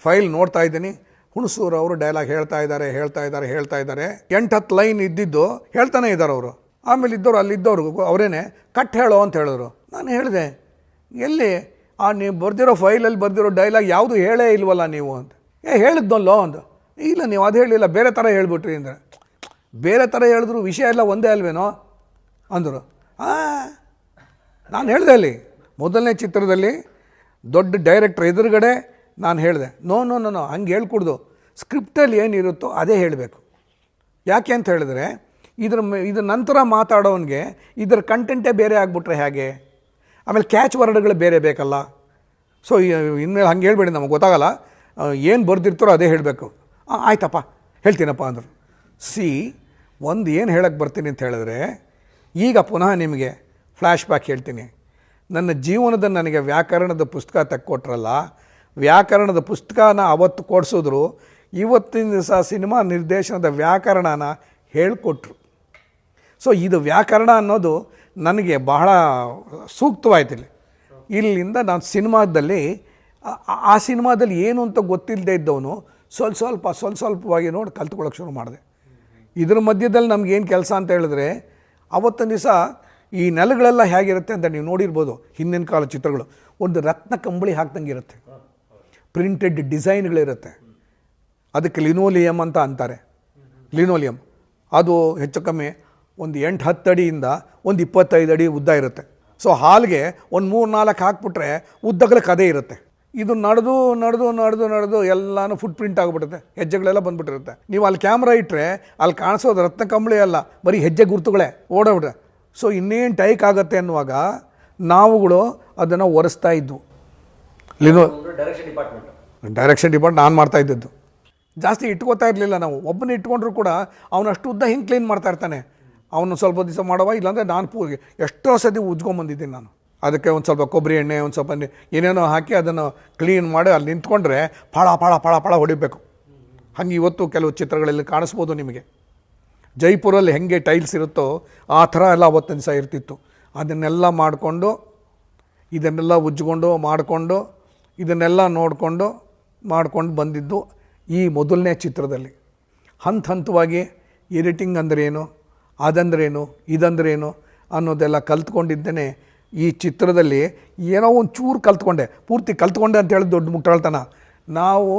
File ನೋಡ್ತಾ ಇದ್ದೀನಿ, ಹುಣಸೂರು ಅವರು ಡೈಲಾಗ್ ಹೇಳ್ತಾ ಇದ್ದಾರೆ 8-10 ಲೈನ್ ಇದ್ದಿದ್ದು ಹೇಳ್ತಾನೆ ಇದ್ದಾರೆ ಅವರು. ಆಮೇಲೆ ಇದ್ದವರು ಅಲ್ಲಿದ್ದವರು ಅವರೇನೆ ಕಟ್ ಹೇಳೋ ಅಂತ ಹೇಳಿದ್ರು. ನಾನು ಹೇಳಿದೆ, ಎಲ್ಲಿ ನೀವು ಬರ್ದಿರೋ ಫೈಲಲ್ಲಿ ಬರ್ದಿರೋ ಡೈಲಾಗ್ ಯಾವುದು ಹೇಳೇ ಇಲ್ವಲ್ಲ ನೀವು ಅಂತ. ಹೇಳಿದ್ನಲ್ಲೋ ಅಂತ. ಇಲ್ಲ ನೀವು ಅದು ಹೇಳಿಲ್ಲ, ಬೇರೆ ಥರ ಹೇಳ್ಬಿಟ್ರಿ ಅಂದರೆ. ಬೇರೆ ಥರ ಹೇಳಿದ್ರು ವಿಷಯ ಎಲ್ಲ ಒಂದೇ ಅಲ್ವೇನೋ ಅಂದರು. ನಾನು ಹೇಳಿದೆ ಅಲ್ಲಿ ಮೊದಲನೇ ಚಿತ್ರದಲ್ಲಿ ದೊಡ್ಡ ಡೈರೆಕ್ಟ್ರ್ ಎದುರುಗಡೆ ನಾನು ಹೇಳಿದೆ, ನೋ ಹಂಗೆ ಹೇಳ್ಕೊಡ್ದು, ಸ್ಕ್ರಿಪ್ಟಲ್ಲಿ ಏನಿರುತ್ತೋ ಅದೇ ಹೇಳಬೇಕು. ಯಾಕೆ ಅಂತ ಹೇಳಿದ್ರೆ ಇದ್ರ ನಂತರ ಮಾತಾಡೋನಿಗೆ ಇದರ ಕಂಟೆಂಟೇ ಬೇರೆ ಆಗಿಬಿಟ್ರೆ ಹೇಗೆ? ಆಮೇಲೆ ಕ್ಯಾಚ್ ವರ್ಡ್ಗಳು ಬೇರೆ ಬೇಕಲ್ಲ. ಸೊ ಇನ್ಮೇಲೆ ಹಂಗೆ ಹೇಳ್ಬೇಡಿ, ನಮಗೆ ಗೊತ್ತಾಗಲ್ಲ, ಏನು ಬರ್ದಿರ್ತಾರೋ ಅದೇ ಹೇಳಬೇಕು. ಆಯ್ತಪ್ಪ ಹೇಳ್ತೀನಪ್ಪ ಅಂದರು. ಒಂದು ಏನು ಹೇಳಕ್ಕೆ ಬರ್ತೀನಿ ಅಂತ ಹೇಳಿದ್ರೆ, ಈಗ ಪುನಃ ನಿಮಗೆ ಫ್ಲ್ಯಾಶ್ ಬ್ಯಾಕ್ ಹೇಳ್ತೀನಿ. ನನ್ನ ಜೀವನದ ನನಗೆ ವ್ಯಾಕರಣದ ಪುಸ್ತಕ ತೆಕ್ಕೊಟ್ರಲ್ಲ, ವ್ಯಾಕರಣದ ಪುಸ್ತಕನ ಅವತ್ತು ಕೊಡಿಸಿದ್ರು, ಇವತ್ತಿನ ದಿವಸ ಸಿನಿಮಾ ನಿರ್ದೇಶನದ ವ್ಯಾಕರಣನ ಹೇಳಿಕೊಟ್ರು. ಸೊ ಇದು ವ್ಯಾಕರಣ ಅನ್ನೋದು ನನಗೆ ಬಹಳ ಸೂಕ್ತವಾಯ್ತಿಲ್ಲ. ಇಲ್ಲಿಂದ ನಾನು ಆ ಸಿನಿಮಾದಲ್ಲಿ ಏನು ಅಂತ ಗೊತ್ತಿಲ್ಲದೆ ಇದ್ದವನು ಸ್ವಲ್ಪವಾಗಿ ನೋಡಿ ಕಲ್ತ್ಕೊಳ್ಳೋಕೆ ಶುರು ಮಾಡಿದೆ. ಇದ್ರ ಮಧ್ಯದಲ್ಲಿ ನಮಗೇನು ಕೆಲಸ ಅಂತ ಹೇಳಿದ್ರೆ, ಅವತ್ತಿನ ದಿವಸ ಈ ನೆಲಗಳೆಲ್ಲ ಹೇಗಿರುತ್ತೆ ಅಂತ ನೀವು ನೋಡಿರ್ಬೋದು. ಹಿಂದಿನ ಕಾಲ ಚಿತ್ರಗಳು ಒಂದು ರತ್ನ ಕಂಬಳಿ ಹಾಕ್ದಂಗೆ ಇರುತ್ತೆ, ಪ್ರಿಂಟೆಡ್ ಡಿಸೈನ್ಗಳಿರುತ್ತೆ. ಅದಕ್ಕೆ ಲಿನೋಲಿಯಮ್ ಅಂತ ಅಂತಾರೆ. ಲಿನೋಲಿಯಮ್ ಅದು ಹೆಚ್ಚು ಕಮ್ಮಿ ಒಂದು 8-10 ಅಡಿಯಿಂದ ಒಂದು 25 ಅಡಿ ಉದ್ದ ಇರುತ್ತೆ. ಸೊ ಹಾಲ್ಗೆ ಒಂದು 3-4 ಹಾಕ್ಬಿಟ್ರೆ ಉದ್ದಗಲಕ್ಕೆ ಅದೇ ಇರುತ್ತೆ. ಇದು ನಡೆದು ಎಲ್ಲನೂ ಫುಟ್ ಪ್ರಿಂಟ್ ಆಗಿಬಿಡುತ್ತೆ, ಹೆಜ್ಜೆಗಳೆಲ್ಲ ಬಂದ್ಬಿಟ್ಟಿರುತ್ತೆ. ನೀವು ಅಲ್ಲಿ ಕ್ಯಾಮ್ರಾ ಇಟ್ಟರೆ ಅಲ್ಲಿ ಕಾಣಿಸೋದು ರತ್ನ ಕಂಬಳಿ ಅಲ್ಲ, ಬರೀ ಹೆಜ್ಜೆ ಗುರುತುಗಳೇ ಓಡೋಗ್ಬಿಟ್ರೆ. ಸೊ ಇನ್ನೇನು ಟೈಕ್ ಆಗುತ್ತೆ ಅನ್ನುವಾಗ ನಾವುಗಳು ಅದನ್ನು ಒರೆಸ್ತಾ ಇದ್ವು. ಡೈರೆಕ್ಷನ್ ಡಿಪಾರ್ಟ್ಮೆಂಟ್ ನಾನು ಮಾಡ್ತಾ ಇದ್ದದ್ದು. ಜಾಸ್ತಿ ಇಟ್ಕೋತಾ ಇರಲಿಲ್ಲ ನಾವು. ಒಬ್ಬನೇ ಇಟ್ಕೊಂಡ್ರು ಕೂಡ ಅವನಷ್ಟು ಉದ್ದ ಹಿಂಗೆ ಕ್ಲೀನ್ ಮಾಡ್ತಾ ಇರ್ತಾನೆ. ಅವನು ಸ್ವಲ್ಪ ದಿವಸ ಮಾಡವ, ಇಲ್ಲಾಂದರೆ ನಾನು ಎಷ್ಟೋ ಸತಿ ಉಜ್ಕೊಂಬಂದಿದ್ದೀನಿ ನಾನು. ಅದಕ್ಕೆ ಒಂದು ಸ್ವಲ್ಪ ಕೊಬ್ಬರಿ ಎಣ್ಣೆ, ಒಂದು ಸ್ವಲ್ಪ ಏನೇನೋ ಹಾಕಿ ಅದನ್ನು ಕ್ಲೀನ್ ಮಾಡಿ ಅಲ್ಲಿ ನಿಂತ್ಕೊಂಡ್ರೆ ಫಳ ಹೊಡಿಬೇಕು. ಹಂಗೆ ಇವತ್ತು ಕೆಲವು ಚಿತ್ರಗಳಲ್ಲಿ ಕಾಣಿಸ್ಬೋದು ನಿಮಗೆ. ಜೈಪುರಲ್ಲಿ ಹೆಂಗೆ ಟೈಲ್ಸ್ ಇರುತ್ತೋ ಆ ಥರ ಎಲ್ಲ ಅವತ್ತಿನ ದಿವಸ ಇರ್ತಿತ್ತು. ಅದನ್ನೆಲ್ಲ ಮಾಡಿಕೊಂಡು, ಇದನ್ನೆಲ್ಲ ಉಜ್ಕೊಂಡು ಮಾಡಿಕೊಂಡು, ಇದನ್ನೆಲ್ಲ ಮಾಡ್ಕೊಂಡು ಬಂದಿದ್ದು ಈ ಮೊದಲನೇ ಚಿತ್ರದಲ್ಲಿ. ಹಂತವಾಗಿ ಎಡಿಟಿಂಗ್ ಅಂದ್ರೇನು, ಅದಂದ್ರೇನು, ಇದಂದ್ರೇನು ಅನ್ನೋದೆಲ್ಲ ಕಲ್ತ್ಕೊಂಡಿದ್ದೇನೆ. ಈ ಚಿತ್ರದಲ್ಲಿ ಏನೋ ಒಂದು ಚೂರು ಕಲ್ತ್ಕೊಂಡೆ, ಪೂರ್ತಿ ಕಲ್ತ್ಕೊಂಡೆ ಅಂತ ಹೇಳಿ ದೊಡ್ಡ ಮುಟ್ಟಾಳ್ತನ. ನಾವು